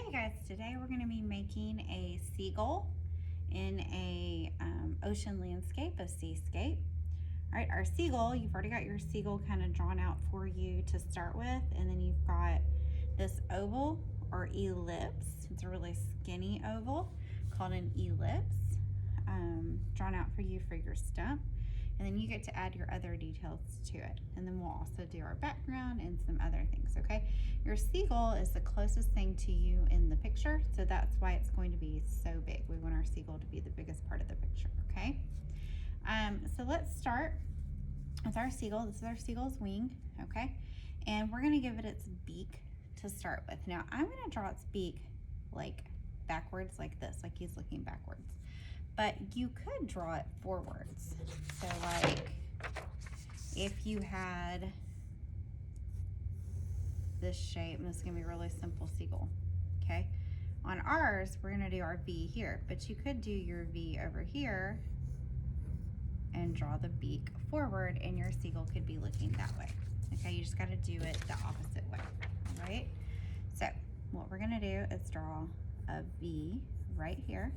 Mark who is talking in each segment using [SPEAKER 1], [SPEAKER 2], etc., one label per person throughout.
[SPEAKER 1] Hey guys, today we're going to be making a seagull in a ocean landscape, a seascape. All right, our seagull, you've already got your seagull kind of drawn out for you to start with, and then you've got this oval or ellipse. It's a really skinny oval called an ellipse, drawn out for you for your stump. And then you get to add your other details to it. And then we'll also do our background and some other things, okay? Your seagull is the closest thing to you in the picture, so that's why it's going to be so big. We want our seagull to be the biggest part of the picture, okay? So let's start with our seagull. This is our seagull's wing, okay? And we're gonna give it its beak to start with. Now, I'm gonna draw its beak like backwards like this, like he's looking backwards. But you could draw it forwards. So like if you had this shape, and this is gonna be a really simple seagull, okay? On ours, we're gonna do our V here, but you could do your V over here and draw the beak forward and your seagull could be looking that way. Okay, you just gotta do it the opposite way, all right? So what we're gonna do is draw a V right here.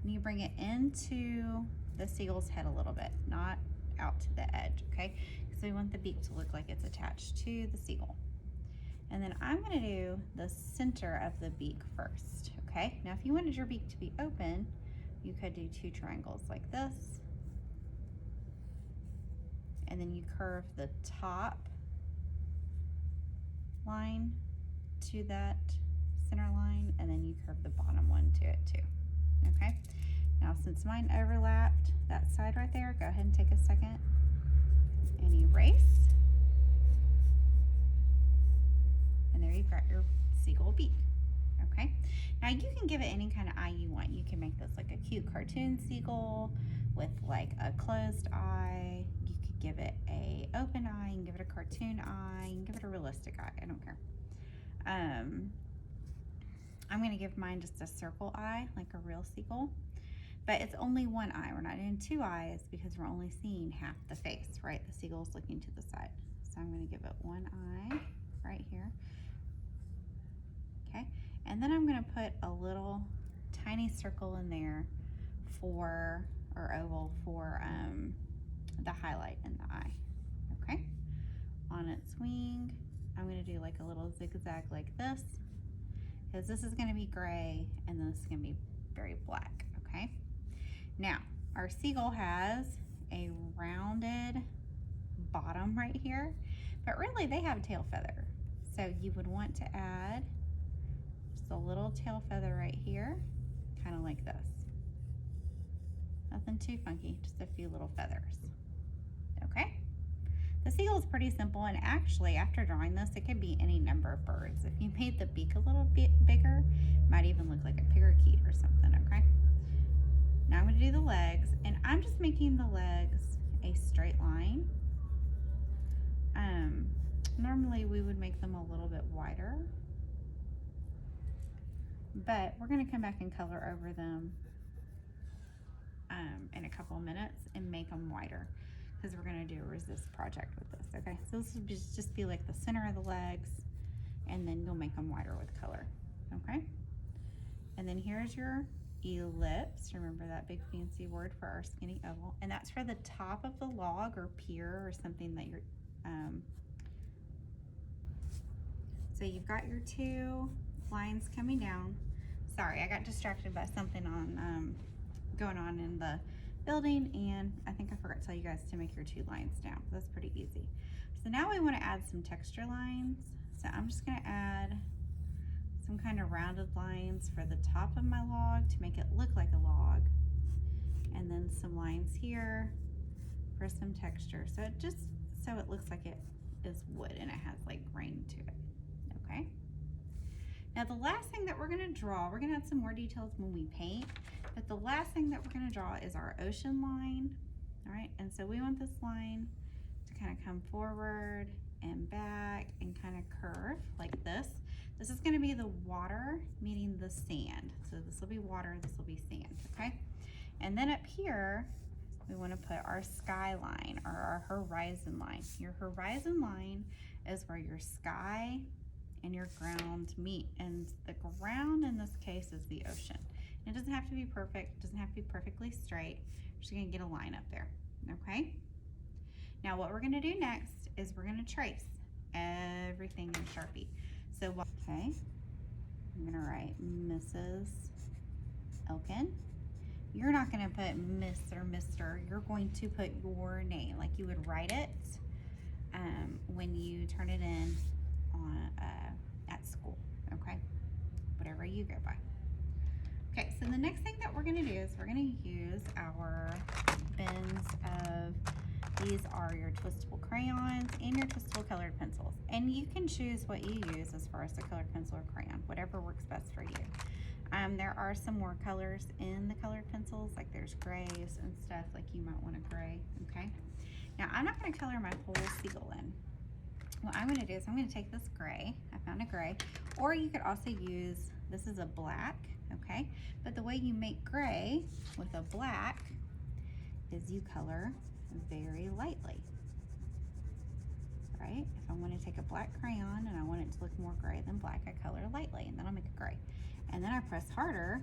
[SPEAKER 1] And you bring it into the seagull's head a little bit, not out to the edge, okay? Because we want the beak to look like it's attached to the seagull. And then I'm gonna do the center of the beak first, okay? Now, if you wanted your beak to be open, you could do two triangles like this. And then you curve the top line to that center line, and then you curve the bottom one to it too, okay? Now, since mine overlapped that side right there, go ahead and take a second and erase. And there you've got your seagull beak, okay? Now, you can give it any kind of eye you want. You can make this like a cute cartoon seagull with like a closed eye. You could give it a open eye, you can give it a cartoon eye, you can give it a realistic eye, I don't care. I'm gonna give mine just a circle eye, like a real seagull. But it's only one eye. We're not doing two eyes because we're only seeing half the face, right? The seagull's looking to the side. So I'm gonna give it one eye right here. Okay, and then I'm gonna put a little tiny circle in there for, or oval for the highlight in the eye, okay? On its wing, I'm gonna do like a little zigzag like this, because this is gonna be gray and then this is gonna be very black, okay? Now, our seagull has a rounded bottom right here, but really they have a tail feather. So you would want to add just a little tail feather right here, kind of like this. Nothing too funky, just a few little feathers, okay? The seagull is pretty simple, and actually after drawing this, it could be any number of birds. If you made the beak a little bit bigger, it might even look like a parakeet or something, okay? Now I'm gonna do the legs, and I'm just making the legs a straight line. Normally we would make them a little bit wider, but we're gonna come back and color over them in a couple of minutes and make them wider, because we're gonna do a resist project with this, okay? So this will just be like the center of the legs, and then you'll make them wider with color, okay? And then here's your ellipse. Remember that big fancy word for our skinny oval, and that's for the top of the log or pier or something that you're so you've got your two lines coming down. Sorry, I got distracted by something on going on in the building, and I think I forgot to tell you guys to make your two lines down. That's pretty easy. So now we want to add some texture lines. So I'm just going to add some kind of rounded lines for the top of my log to make it look like a log, and then some lines here for some texture, so it looks like it is wood and it has like grain to it, okay? Now the last thing that we're gonna draw, we're gonna add some more details when we paint, but the last thing that we're gonna draw is our ocean line, all right? And so we want this line to kind of come forward and back and kind of curve like this. This is gonna be the water meeting the sand. So this will be water, this will be sand, okay? And then up here, we wanna put our skyline or our horizon line. Your horizon line is where your sky and your ground meet, and the ground in this case is the ocean. It doesn't have to be perfect, it doesn't have to be perfectly straight. We're just gonna get a line up there, okay? Now what we're gonna do next is we're gonna trace everything in Sharpie. So, okay, I'm gonna write Mrs. Elkin. You're not gonna put Miss or Mr. You're going to put your name, like you would write it when you turn it in on at school, okay? Whatever you go by. Okay, so the next thing that we're gonna do is we're gonna use our bins of, these are your twistable crayons and your twistable colored pencils. And you can choose what you use as far as the colored pencil or crayon, whatever works best for you. There are some more colors in the colored pencils, like there's grays and stuff, like you might want a gray, okay? Now I'm not gonna color my whole seagull in. What I'm gonna do is I'm gonna take this gray, I found a gray, or you could also use, this is a black, okay? But the way you make gray with a black is you color very lightly, right? If I want to take a black crayon and I want it to look more gray than black, I color lightly and then I'll make it gray. And then I press harder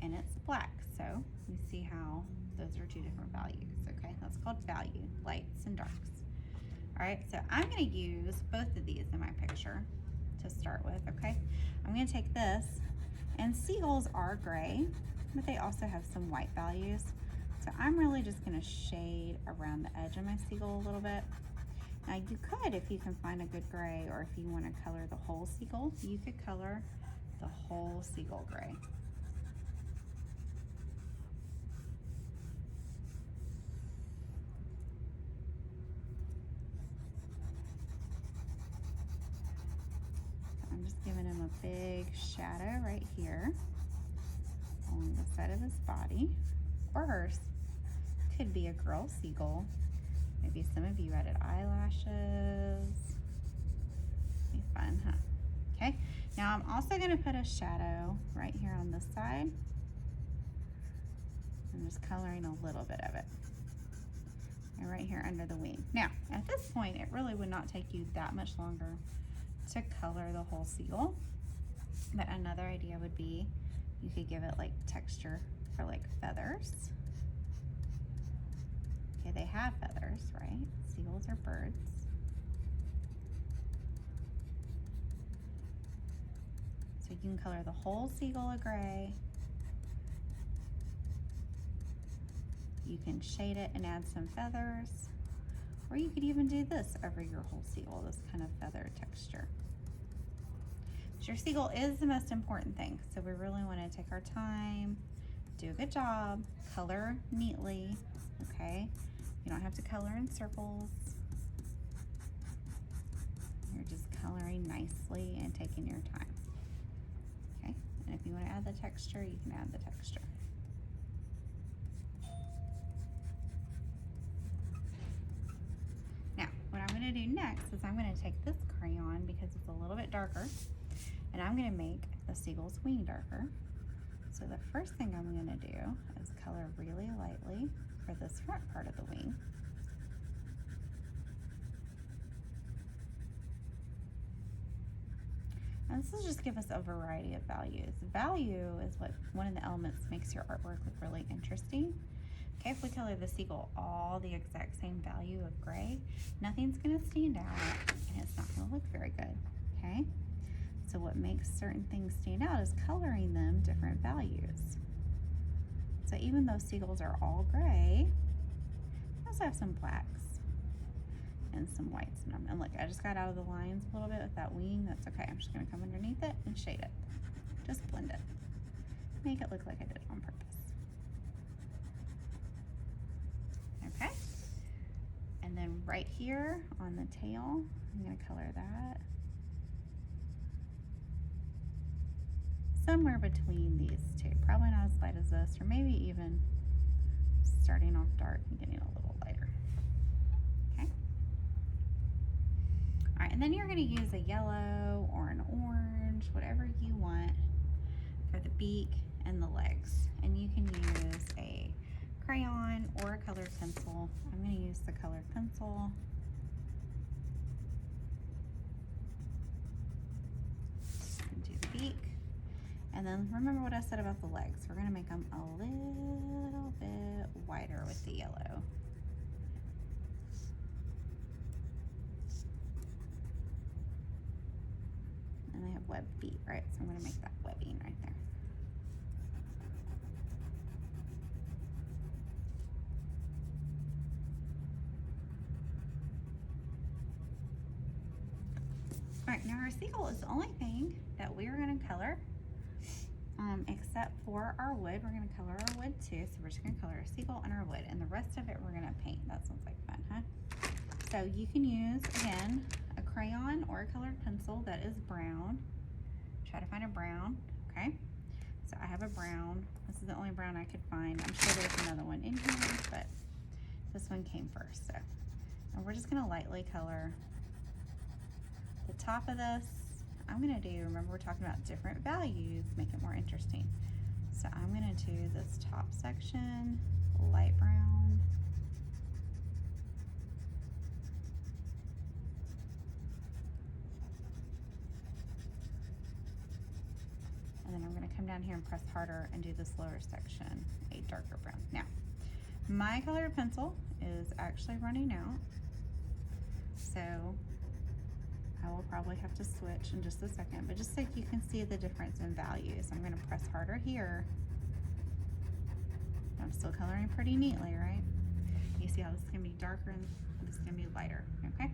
[SPEAKER 1] and it's black. So you see how those are two different values, okay? That's called value, lights and darks. All right, so I'm gonna use both of these in my picture to start with, okay? I'm gonna take this, and seagulls are gray, but they also have some white values. So I'm really just gonna shade around the edge of my seagull a little bit. Now you could, if you can find a good gray, or if you wanna color the whole seagull, you could color the whole seagull gray. I'm just giving him a big shadow right here on the side of his body, or hers. Could be a girl seagull. Maybe some of you added eyelashes. Be fun, huh? Okay, now I'm also gonna put a shadow right here on this side. I'm just coloring a little bit of it. And right here under the wing. Now, at this point, it really would not take you that much longer to color the whole seagull. But another idea would be, you could give it like texture for like feathers. Okay, they have feathers, right? Seagulls are birds. So you can color the whole seagull a gray. You can shade it and add some feathers. Or you could even do this over your whole seagull, this kind of feather texture. But your seagull is the most important thing, so we really want to take our time, do a good job, color neatly, okay? You don't have to color in circles. You're just coloring nicely and taking your time, okay? And if you want to add the texture, you can add the texture. Now, what I'm going to do next is I'm going to take this crayon, because it's a little bit darker, and I'm going to make the seagull's wing darker. So the first thing I'm going to do is color really lightly for this front part of the wing. And this will just give us a variety of values. Value is what one of the elements makes your artwork look really interesting. Okay, if we color the seagull all the exact same value of gray, nothing's gonna stand out and it's not gonna look very good, okay? So what makes certain things stand out is coloring them different values. So even though seagulls are all gray, they also have some blacks and some whites in them. And look, I just got out of the lines a little bit with that wing. That's okay. I'm just gonna come underneath it and shade it. Just blend it. Make it look like I did it on purpose. Okay. And then right here on the tail, I'm gonna color that. Somewhere between these two. Probably not as light as this, or maybe even starting off dark and getting a little lighter. Okay. All right, and then you're gonna use a yellow or an orange, whatever you want for the beak and the legs. And you can use a crayon or a colored pencil. I'm gonna use the colored pencil. And do the beak. And then remember what I said about the legs. We're gonna make them a little bit wider with the yellow. And they have webbed feet, right? So I'm gonna make that webbing right there. All right, now our seagull is the only thing that we are gonna color, except for our wood. We're gonna color our wood too. So we're just gonna color our seagull and our wood, and the rest of it we're gonna paint. That sounds like fun, huh? So you can use, again, a crayon or a colored pencil that is brown. Try to find a brown, okay? So I have a brown. This is the only brown I could find. I'm sure there's another one in here, but this one came first, so. And we're just gonna lightly color the top of this. I'm gonna do, remember we're talking about different values, make it more interesting. So I'm gonna do this top section, light brown. And then I'm gonna come down here and press harder and do this lower section, a darker brown. Now, my colored pencil is actually running out, so I will probably have to switch in just a second, but just so you can see the difference in values, I'm gonna press harder here. I'm still coloring pretty neatly, right? You see how this is gonna be darker and this is gonna be lighter, okay?